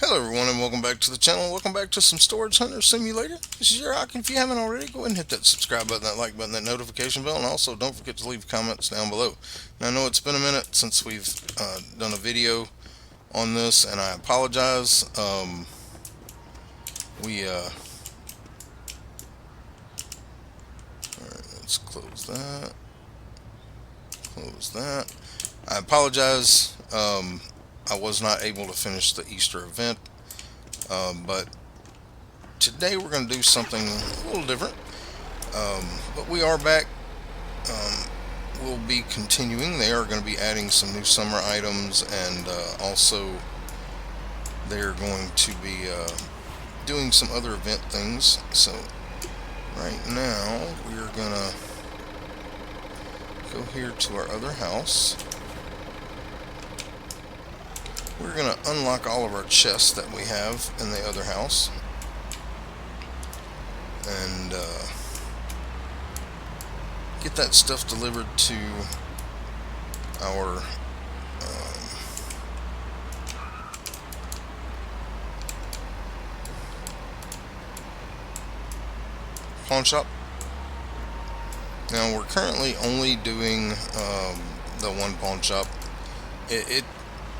Hello everyone and welcome back to the channel. Welcome back to some Storage Hunter Simulator. This is your Hawk, and if you haven't already, go ahead and hit that subscribe button, that like button, that notification bell, and also don't forget to leave comments down below. Now I know it's been a minute since we've done a video on this, and I apologize. Alright, let's close that. Close that. I apologize. I was not able to finish the Easter event, but today we're going to do something a little different. But we are back. Um, we'll be continuing. They are going to be adding some new summer items, and also they're going to be doing some other event things. So right now we're going to go here to our other house. We're going to unlock all of our chests that we have in the other house, and get that stuff delivered to our pawn shop. Now we're currently only doing the one pawn shop.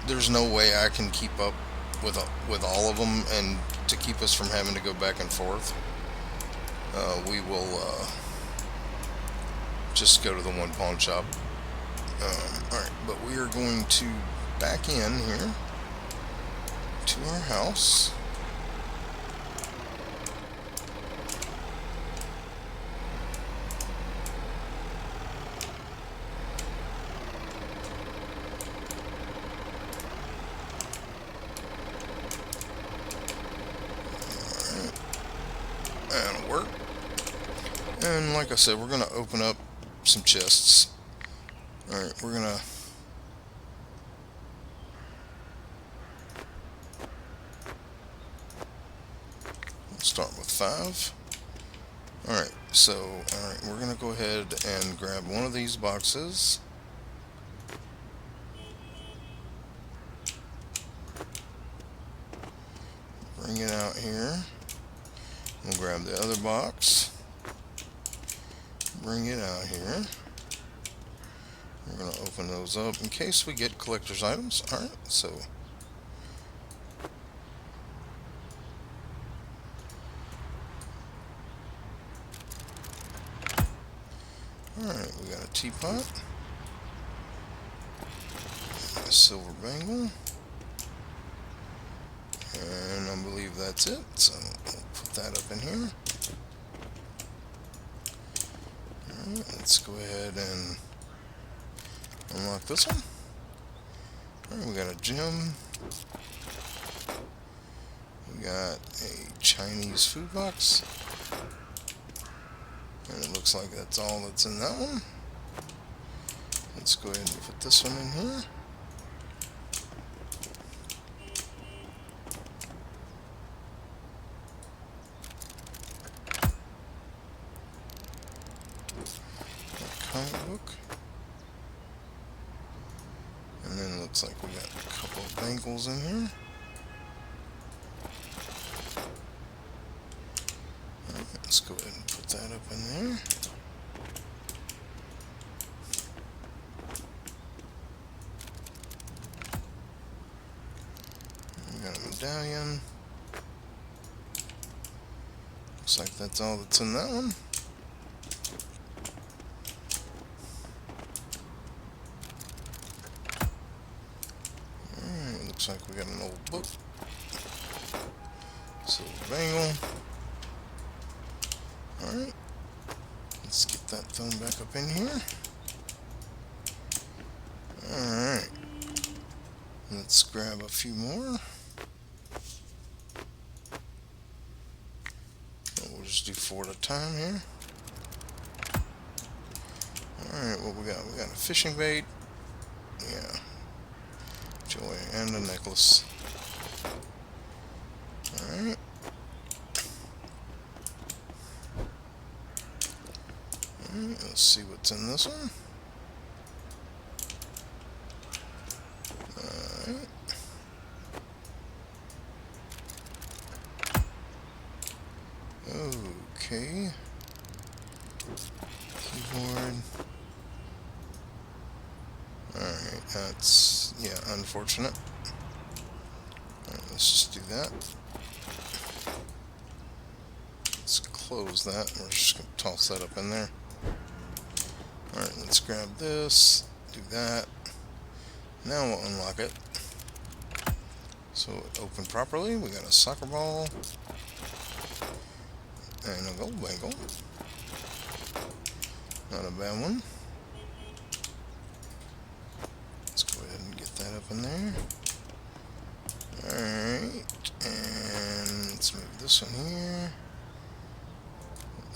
There's no way I can keep up with all of them, and to keep us from having to go back and forth, we will just go to the one pawn shop. Alright, but we are going to back in here to our house. That'll work. And like I said, we're going to open up some chests. Alright, we're going to start with 5. Alright, we're going to go ahead and grab one of these boxes. Bring it out here. We'll grab the other box. Bring it out here. We're going to open those up in case we get collector's items. Alright, so alright, we got a teapot, a silver bangle, and I believe that's it, so we'll put that up in here. Alright, let's go ahead and unlock this one. Alright, we got a gem. We got a Chinese food box. And it looks like that's all that's in that one. Let's go ahead and put this one in here. Comic book. And then it looks like we got a couple of bangles in here. Alright, let's go ahead and put that up in there. We got a medallion. Looks like that's all that's in that one. Looks like we got an old book. Silver bangle. Alright. Let's get that thrown back up in here. Alright. Let's grab a few more. We'll just do 4 at a time here. Alright, what we got? We got a fishing bait. Yeah. Joy and a necklace. Alright. Alright, let's see what's in this one. Alright. Okay. Keyboard. Alright, that's, yeah, unfortunate. Alright, let's just do that. Let's close that. We're just going to toss that up in there. Alright, let's grab this, do that. Now we'll unlock it. So it opened properly. We got a soccer ball. And a gold bangle. Not a bad one. Let's go ahead and get that up in there. Alright. And let's move this one here.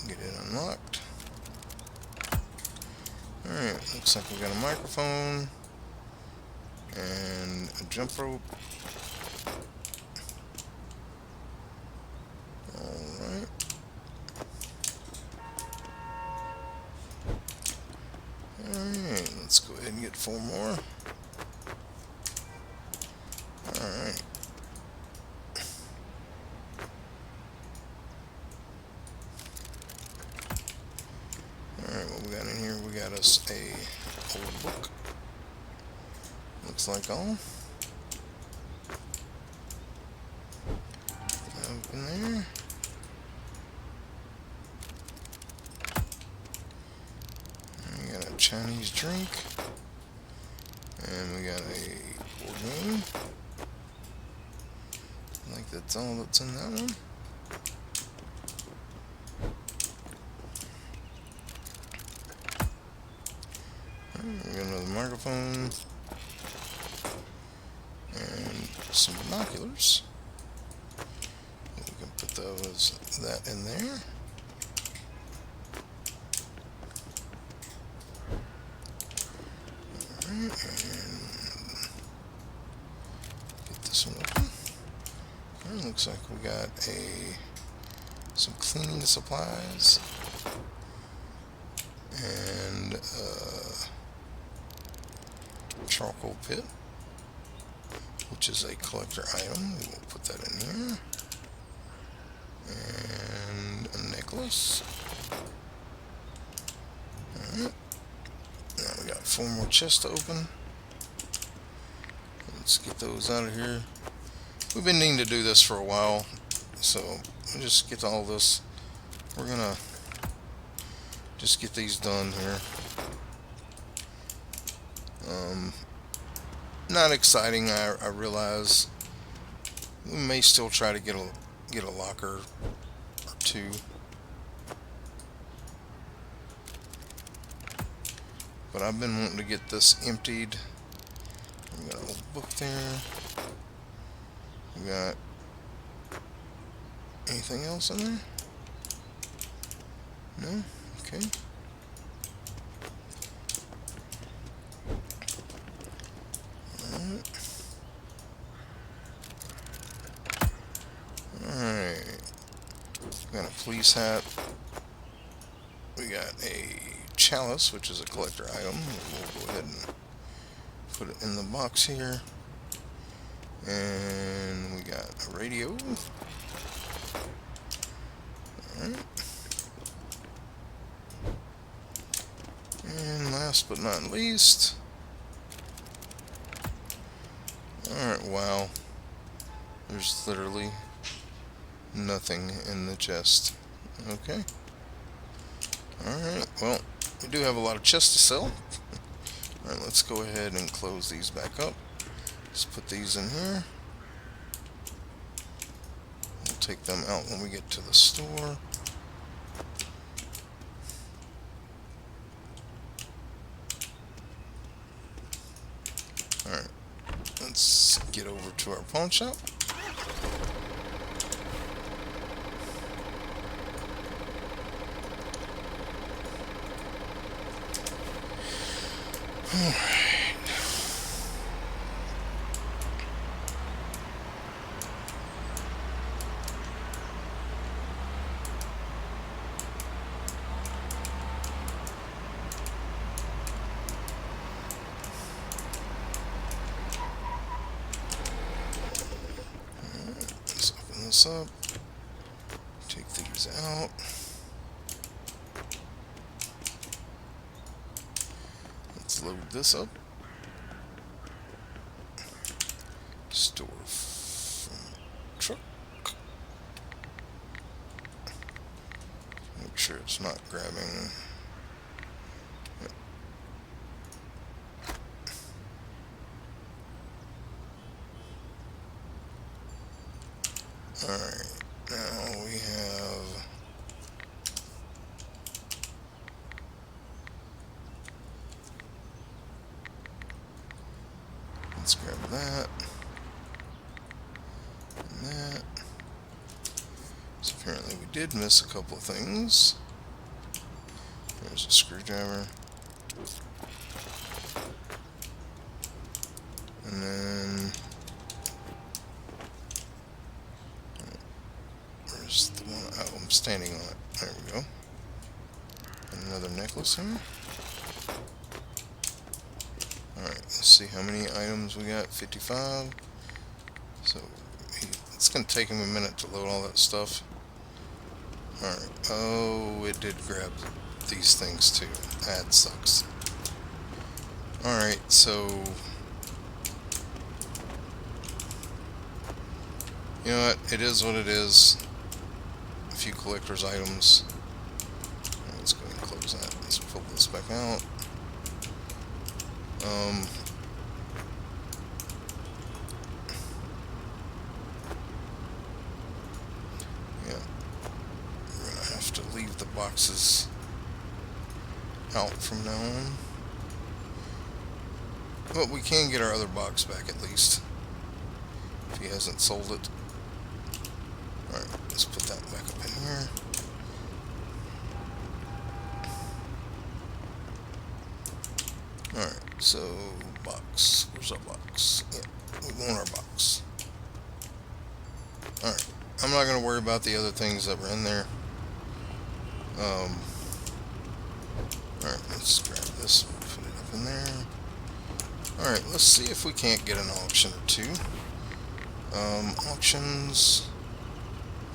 Get it unlocked. Alright, looks like we got a microphone. And a jump rope. Alright. Alright, let's go ahead and get 4 more. Alright. Alright, what we got in here? We got us a old book. Looks like all. Open there. We got a Chinese drink. And we got a board game. I think that's all that's in that one. We got another microphone. And some binoculars. We can put that in there. Alright, and get this one open. Alright, looks like we got some cleaning supplies and charcoal pit, which is a collector item. We will put that in here. And a necklace. Alright. Now we got 4 more chests to open. Let's get those out of here. We've been needing to do this for a while, so we'll just get all this. We're gonna just get these done here. Not exciting, I realize. We may still try to get a locker or 2. But I've been wanting to get this emptied. We got a little book there. We got anything else in there? No? Okay. Alright. We got a police hat. We got a chalice, which is a collector item. We'll go ahead and put it in the box here. And we got a radio. Alright. And last but not least. Alright, wow. There's literally nothing in the chest. Okay. Alright, well, we do have a lot of chests to sell. Alright, let's go ahead and close these back up. Let's put these in here. We'll take them out when we get to the store. Alright, let's get over to our pawn shop. Alright. Let's open this up. Take these out. load this up. Store from truck. Make sure it's not grabbing. Yep. Alright, now we have let's grab that and that. So apparently we did miss a couple of things. There's a screwdriver. And then where's the one? Oh, I'm standing on it. There we go. Another necklace here. Alright, let's see how many items we got. 55. So it's going to take him a minute to load all that stuff. Alright. Oh, it did grab these things too. That sucks. Alright, so you know what? It is what it is. A few collector's items. Let's go ahead and close that. Let's pull this back out. Yeah. We're gonna have to leave the boxes out from now on. But we can get our other box back at least. If he hasn't sold it. Alright, let's put that back up in here. Alright, so box. Where's our box? Yeah, we want our box. Alright, I'm not going to worry about the other things that were in there. Alright, let's grab this, put it up in there. Alright, let's see if we can't get an auction or two. Auctions.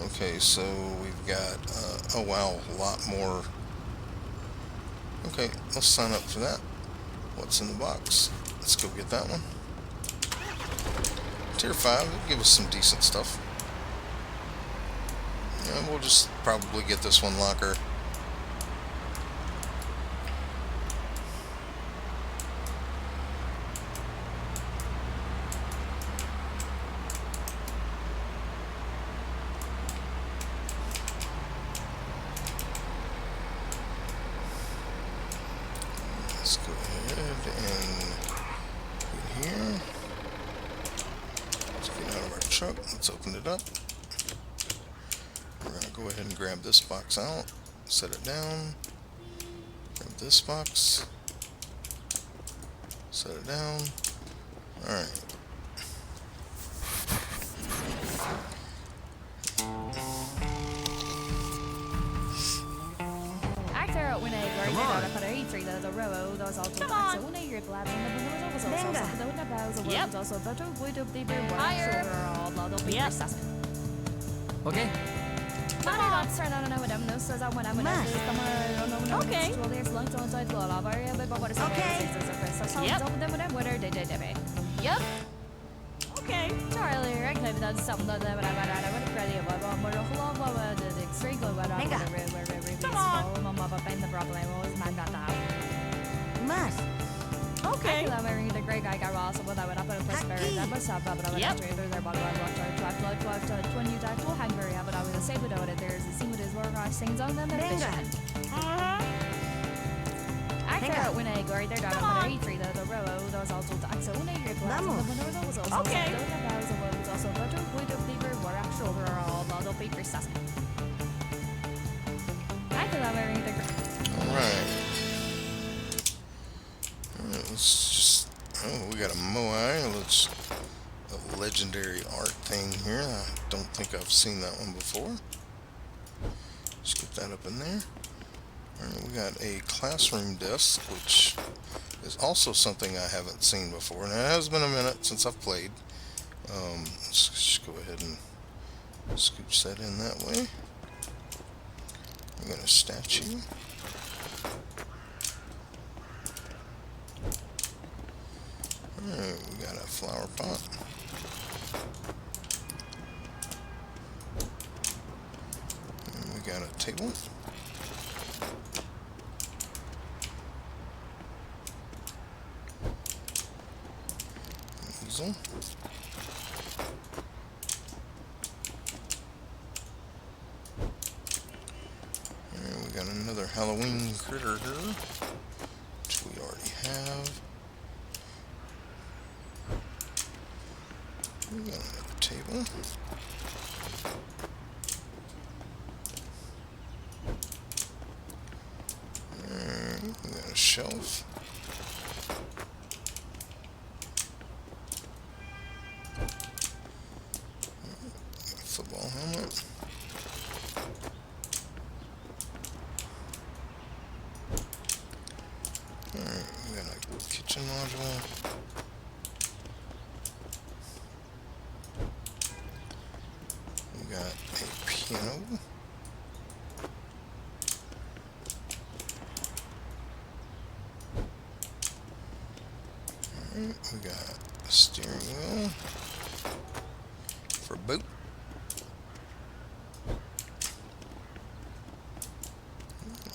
Okay, so we've got, oh wow, a lot more. Okay, let's sign up for that. What's in the box? Let's go get that one. Tier 5, it'll give us some decent stuff. Yeah, we'll just probably get this one locker. Let's go ahead and put here. Let's get out of our truck. Let's open it up. We're going to go ahead and grab this box out, set it down, grab this box, set it down. Alright. Come on. Yep. Okay. Yep. Okay. Mas, Okay. Alright. Alright, let's just... Oh, we got a Moai. Let's... A legendary art thing here. I don't think I've seen that one before. Let's get that up in there. Alright, we got a classroom desk, which is also something I haven't seen before. Now, it has been a minute since I've played. Let's just go ahead and scooch that in that way. I'm going to statue. Alright, we got a flower pot. And we got a table. An easel. And we got another Halloween critter here, which we already have. We got another table. And we got a shelf. Got a football helmet. Alright, we got a kitchen module. We got a piano. Alright, we got a steering wheel for boot.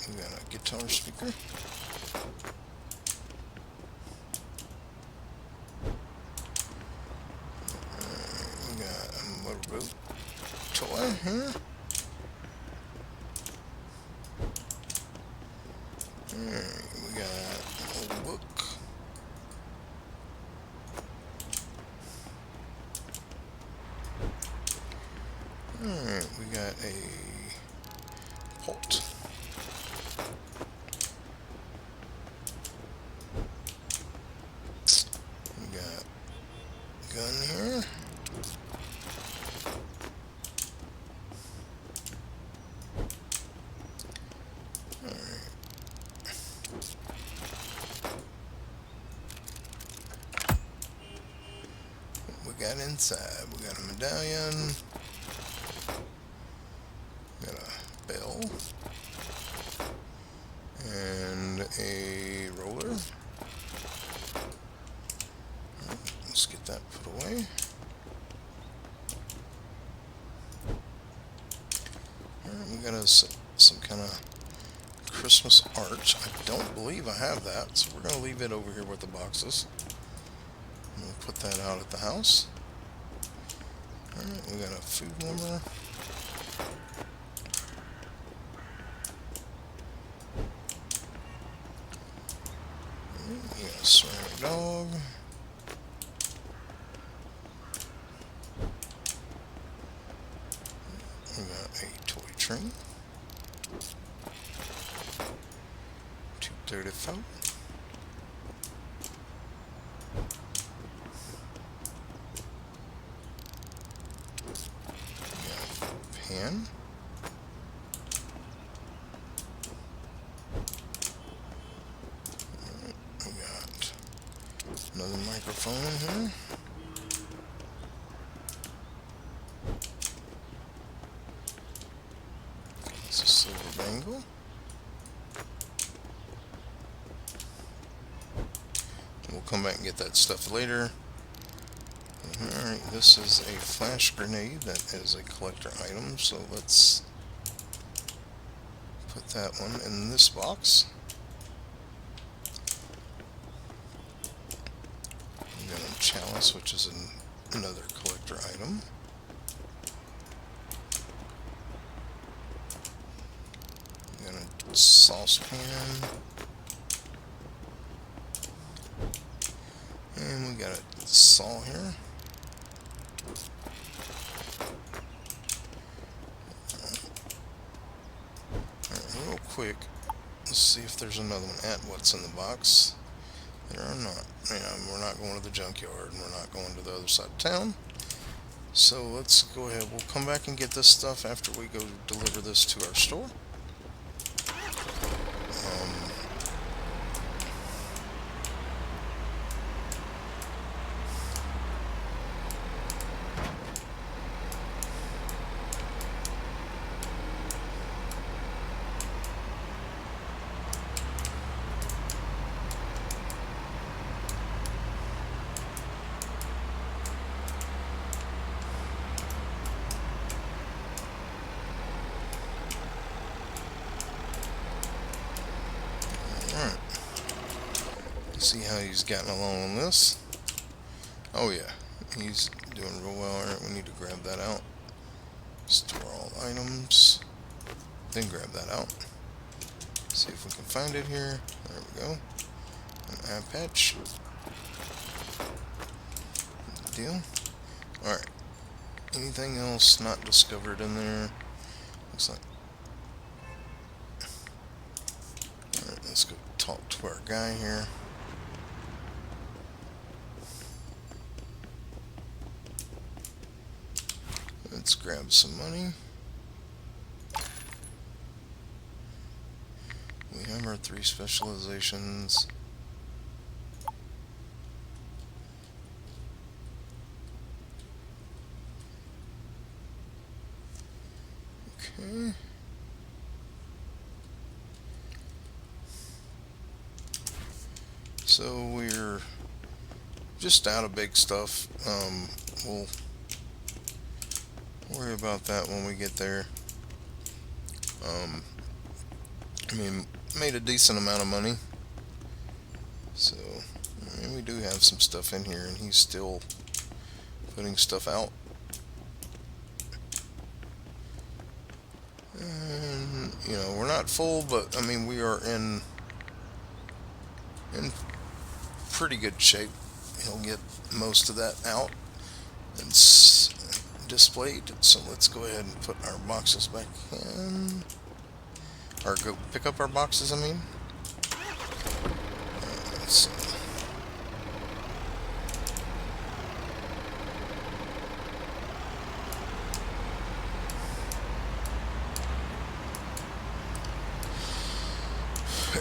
We got a guitar speaker. We got a motorboat toy here. Alright, we got an old book. Alright, we got a pot. We got a gun here. Alright. What we got inside? We got a medallion. Got a bell. And a roller. Let's get that put away. Alright, we got some kind of Christmas arch. I don't believe I have that, so we're going to leave it over here with the boxes. And we'll put that out at the house. Alright, we got a food warmer. We got a ceramic dog. We got a toy train. 235. We got a pan. We got another microphone in here. It's a silver bangle. We'll come back and get that stuff later. Alright, this is a flash grenade that is a collector item, so let's put that one in this box. We got a chalice, which is another collector item. We got a saucepan. And we got a saw here. Alright, real quick, let's see if there's another one at what's in the box. There are not. We're not going to the junkyard, and we're not going to the other side of town. So let's go ahead. We'll come back and get this stuff after we go deliver this to our store. See how he's gotten along on this. Oh yeah, he's doing real well. Alright, we need to grab that out. Store all items. Then grab that out. See if we can find it here. There we go. An eye patch. Deal. Alright. Anything else not discovered in there? Looks like. Alright, let's go talk to our guy here. Let's grab some money. We have our 3 specializations. Okay. So we're just out of big stuff. We'll worry about that when we get there. I mean, made a decent amount of money. So, I mean, we do have some stuff in here, and he's still putting stuff out. And, you know, we're not full, but, I mean, we are in pretty good shape. He'll get most of that out and displayed. So let's go ahead and put our boxes back in. Or go pick up our boxes, I mean. Let's see.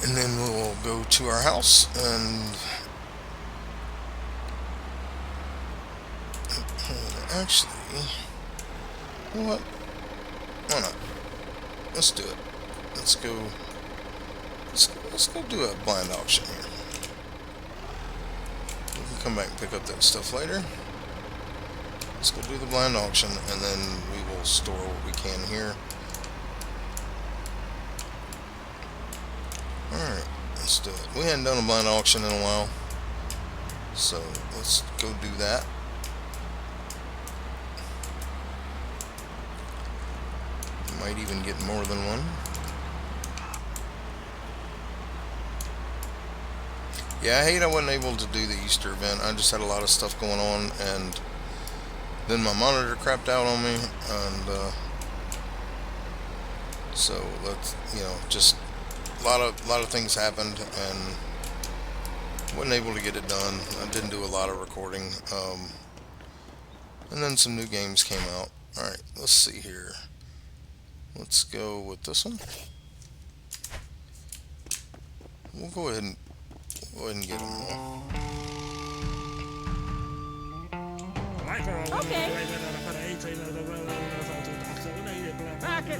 And then we'll go to our house and actually, you know what? Why not? Let's do it. Let's go do a blind auction here. We can come back and pick up that stuff later. Let's go do the blind auction, and then we will store what we can here. Alright, let's do it. We hadn't done a blind auction in a while, so let's go do that. Might even get more than one. Yeah, I hate I wasn't able to do the Easter event. I just had a lot of stuff going on, and then my monitor crapped out on me, and so let's, you know, just a lot of things happened, and wasn't able to get it done. I didn't do a lot of recording, and then some new games came out. All right, let's see here. Let's go with this one. We'll go ahead and get them all. Okay. Rocket.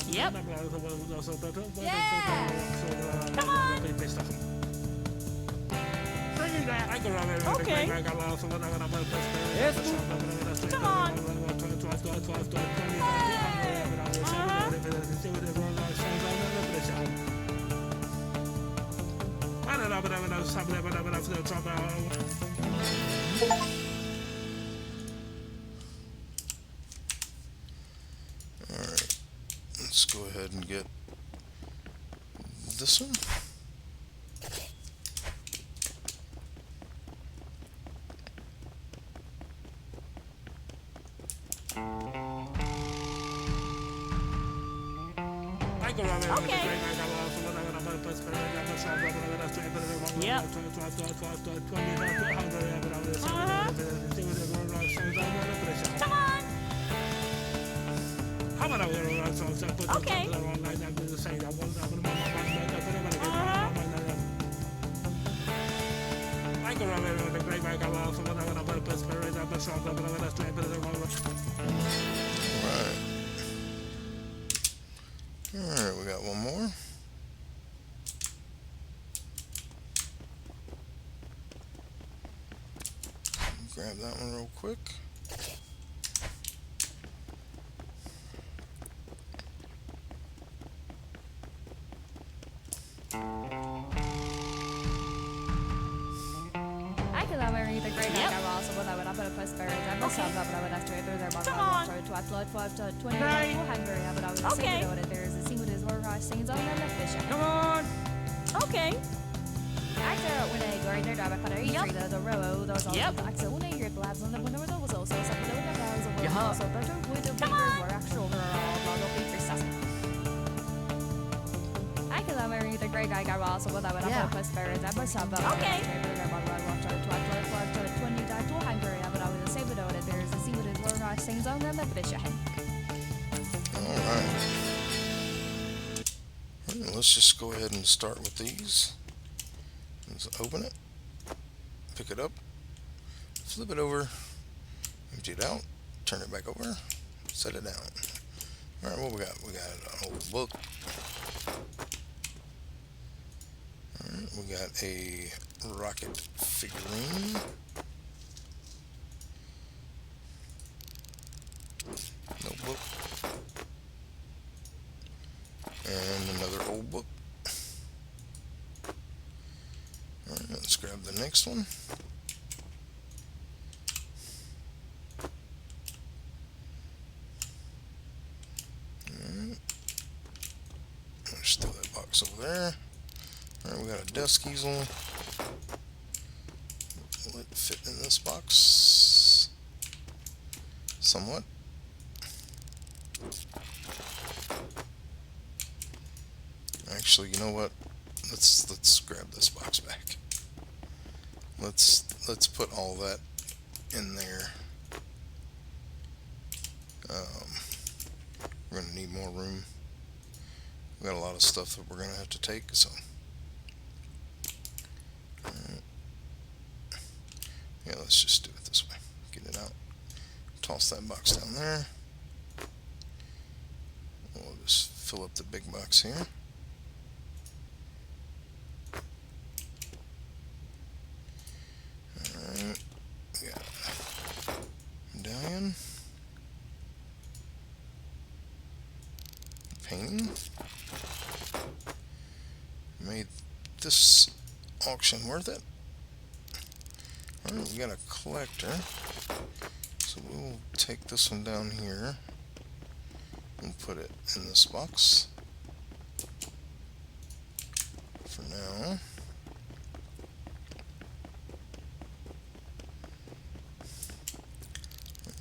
Yep. Yeah. Come on. Okay. Yes, Come on. Alright, let's go ahead and get this one. Okay. Yep. Come on. Okay. Alright, we got one more. Grab that one real quick. Come on. Okay. Come on! Okay. Yep. Jaha. Come on. Alright. Let's just go ahead and start with these. Let's open it. Pick it up. Flip it over. Empty it out. Turn it back over. Set it down. Alright, what we got? We got an old book. Alright, we got a rocket figurine. Notebook. And another old book. Alright, let's grab the next one. Alright. There's still that box over there. Alright, we got a desk easel. Will it fit in this box? Somewhat. Actually, you know what? Let's grab this box back. Let's put all that in there. We're gonna need more room. We got a lot of stuff that we're gonna have to take, so. Alright. Yeah, let's just do it this way. Get it out. Toss that box down there. We'll just fill up the big box here. Alright. We got a medallion. Painting. Made this auction worth it. Alright, we got a collector. So we'll take this one down here and put it in this box for now.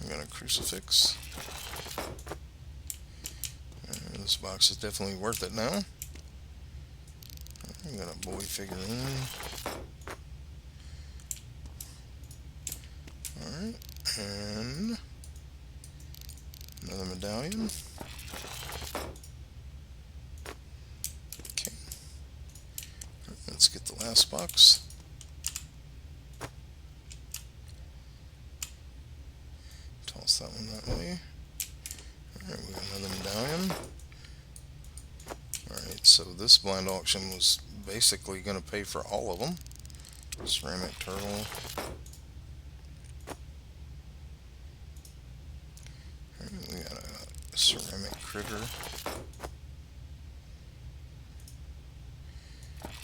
We got a crucifix. This box is definitely worth it now. We got a boy figurine. Alright, and another medallion. Okay. Let's get the last box. Toss that one that way. Alright, we got another medallion. Alright, so this blind auction was basically going to pay for all of them. Ceramic turtle. Alright, we got a ceramic critter.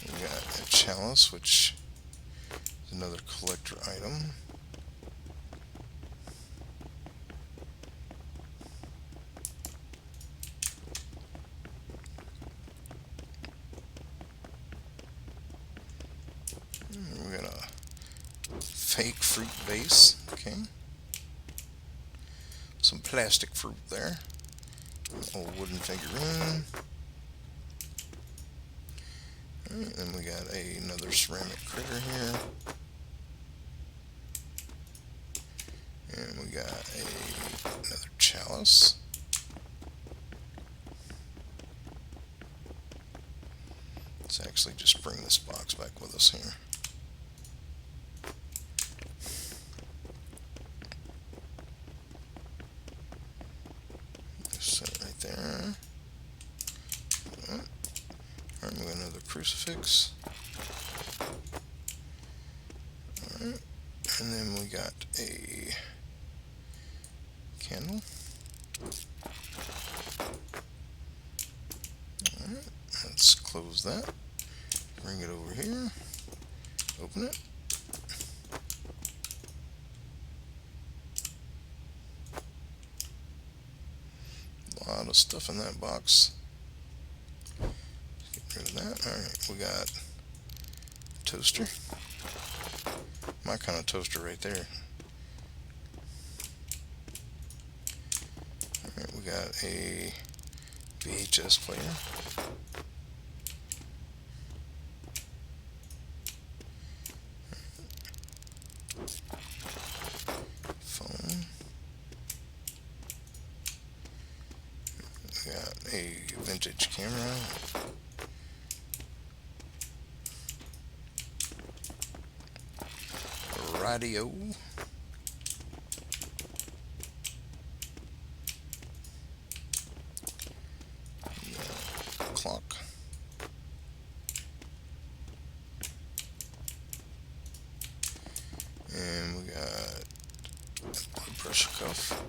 We got a chalice, which is another collector item. We got a fake fruit vase, okay. Some plastic fruit there. Old wooden figurine. Alright, then we got another ceramic critter here. And we got another chalice. Let's actually just bring this box back with us here. Just set it right there. Alright, we got another crucifix. Alright, and then we got a candle. Alright, let's close that. Bring it over here. Open it. lot of stuff in that box. Get rid of that. Alright, we got toaster. My kind of toaster right there. Alright, we got a VHS player. Phone. We got a vintage camera. A radio. Clock. And we got a blood pressure cuff.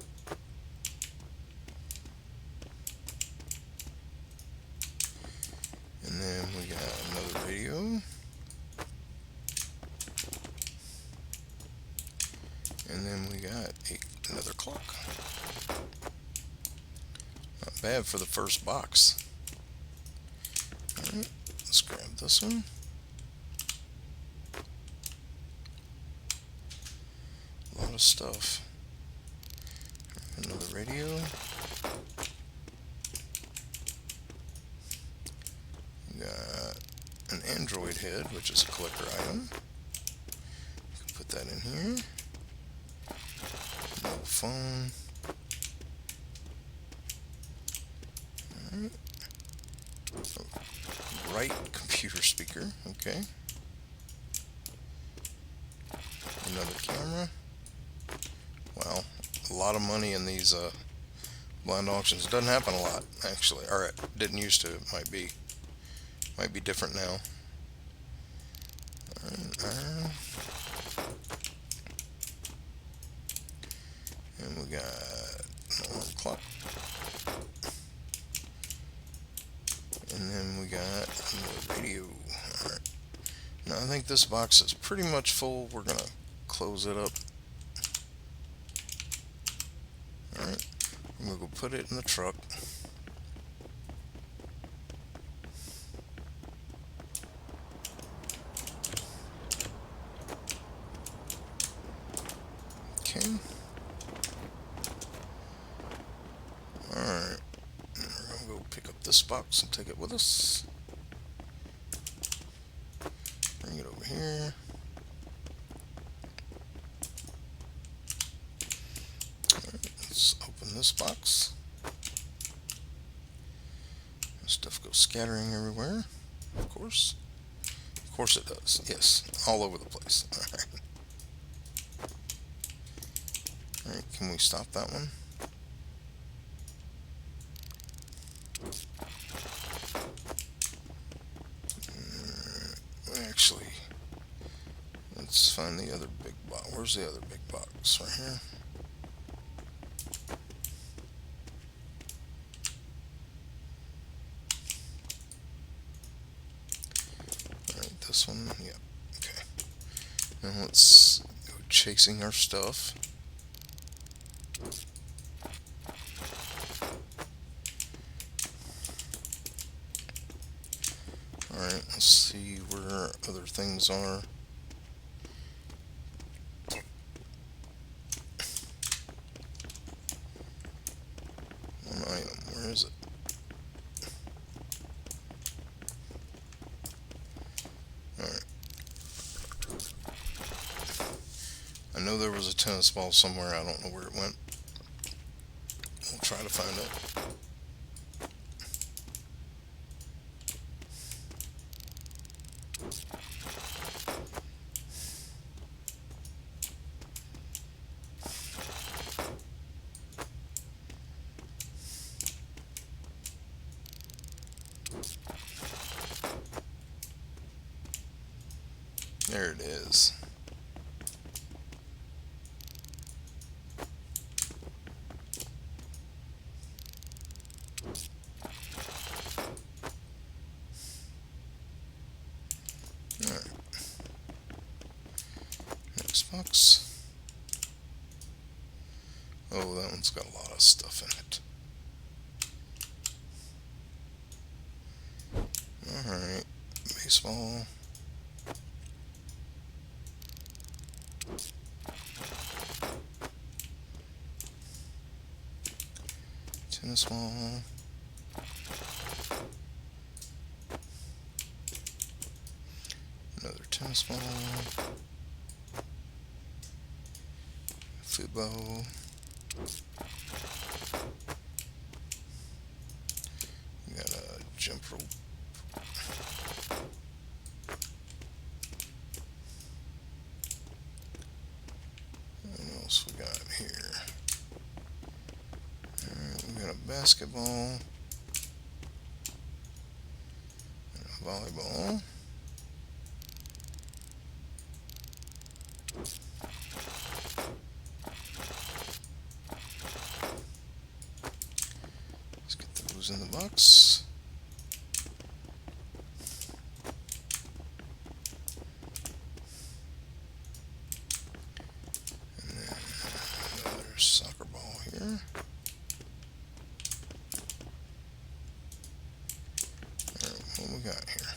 And then we got another radio. And then we got another clock. Not bad for the first box. Alright, let's grab this one. A lot of stuff. Another radio. We got an Android head, which is a collector item. Put that in here. Mobile phone. Alright. Right computer speaker, okay. Another camera. Wow, a lot of money in these blind auctions. Doesn't happen a lot, actually. Or it didn't used to. It might be different now. Iron. And we got an alarm clock. And then we got another radio. Alright. Now I think this box is pretty much full. We're gonna close it up. Alright. I'm gonna go put it in the truck. Okay. Alright. We're gonna go pick up this box and take it with us. Bring it over here. Alright, let's open this box. Stuff goes scattering everywhere. Of course. Of course it does. Yes. All over the place. Alright. Alright, can we stop that one? Actually, let's find the other big box. Where's the other big box? Right here. Alright, this one. Yep. Okay. Now let's go chasing our stuff. Alright, let's see where other things are. One item, where is it? Alright. I know there was a tennis ball somewhere, I don't know where it went. We'll try to find it. There it is. Alright. Next box. Oh, that one's got a lot of stuff in it. Alright, baseball. Tennis ball. Another tennis ball. Football. We got a jump rope. What else we got here? Alright, we got a basketball. And a volleyball. Let's get those in the box. And then another soccer ball here. Alright, what we got here?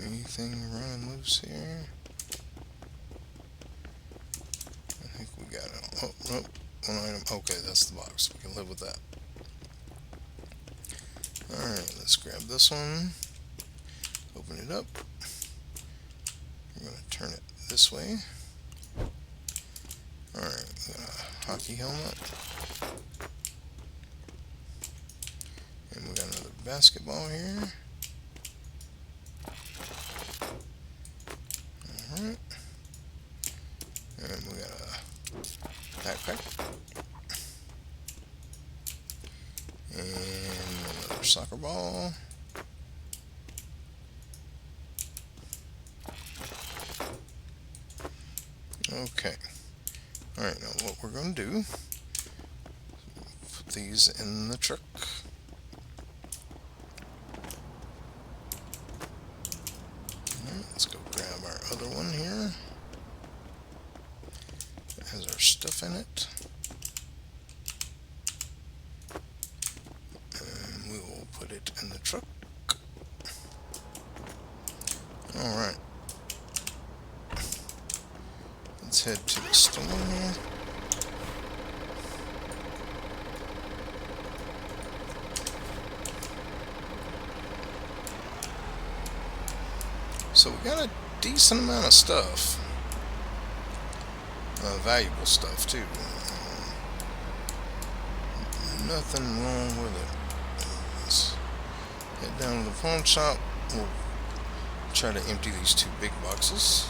Anything running loose here? I think we got it. Oh, nope. One item. Okay, that's the box. We can live with that. Alright, let's grab this one. Open it up. We're going to turn it this way. Alright, we got a hockey helmet. And we got another basketball here. Alright. And we got a backpack. And another soccer ball. Okay. Alright, now what we're going to do, put these in the truck. Alright, let's go grab our other one here. It has our stuff in it. And we will put it in the truck. Alright. Let's head to the store here. So we got a decent amount of stuff. Valuable stuff too. Nothing wrong with it. Let's head down to the pawn shop. We'll try to empty these two big boxes.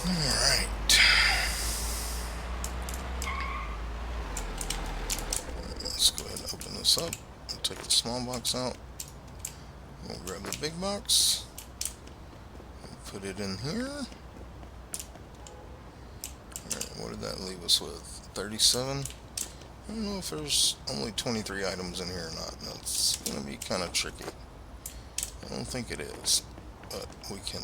Alright. Let's go ahead and open this up. We'll take the small box out. We'll grab the big box. We'll put it in here. Alright, what did that leave us with? 37? I don't know if there's only 23 items in here or not. That's going to be kind of tricky. I don't think it is, but we can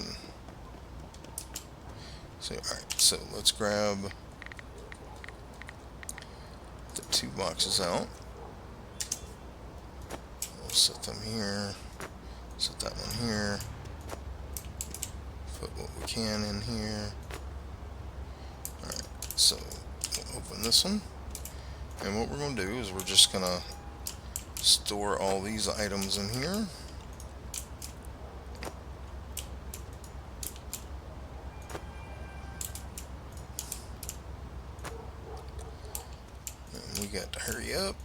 see. Alright, so let's grab the two boxes out. We'll set them here. Set that one here. Put what we can in here. Alright, so we'll open this one. And what we're going to do is we're just going to store all these items in here. And we got to hurry up.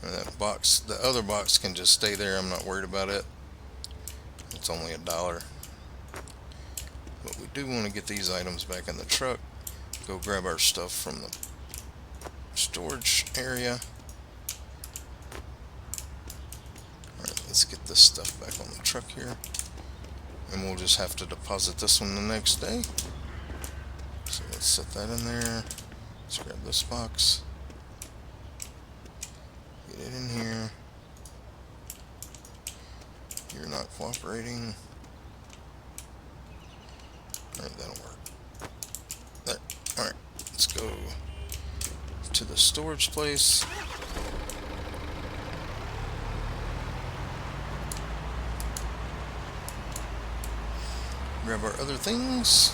And that box, the other box can just stay there. I'm not worried about it. It's only $1. But we do want to get these items back in the truck. Go grab our stuff from the storage area. Alright, let's get this stuff back on the truck here. And we'll just have to deposit this one the next day. So let's set that in there. Let's grab this box. Get it in here. You're not cooperating. Alright, that'll work. There. Alright, let's go to the storage place. Grab our other things.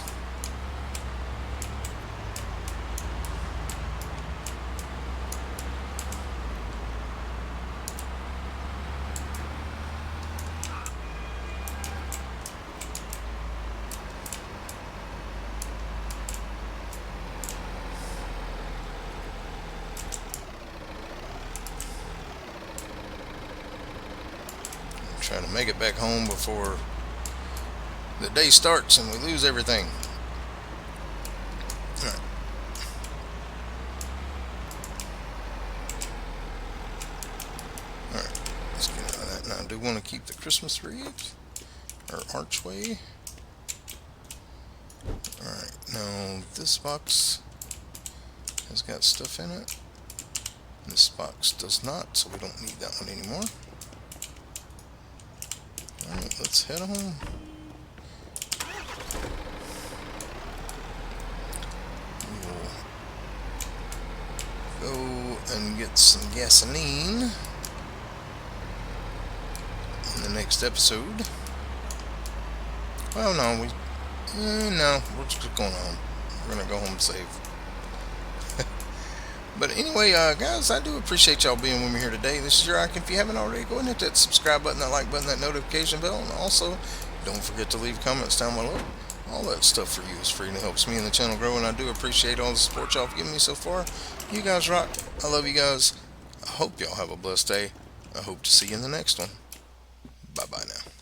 Trying to make it back home before the day starts and we lose everything. Alright. Alright, let's get out of that. Now I do want to keep the Christmas wreath or archway. Alright, now this box has got stuff in it. This box does not, so we don't need that one anymore. Alright, let's head home. We'll go and get some gasoline in the next episode. Well, no, no, we're just going home. We're gonna go home safe. But anyway, guys, I do appreciate y'all being with me here today. This is your Ike. If you haven't already, go ahead and hit that subscribe button, that like button, that notification bell, and also don't forget to leave comments down below. All that stuff for you is free and it helps me and the channel grow, and I do appreciate all the support y'all have given me so far. You guys rock. I love you guys. I hope y'all have a blessed day. I hope to see you in the next one. Bye-bye now.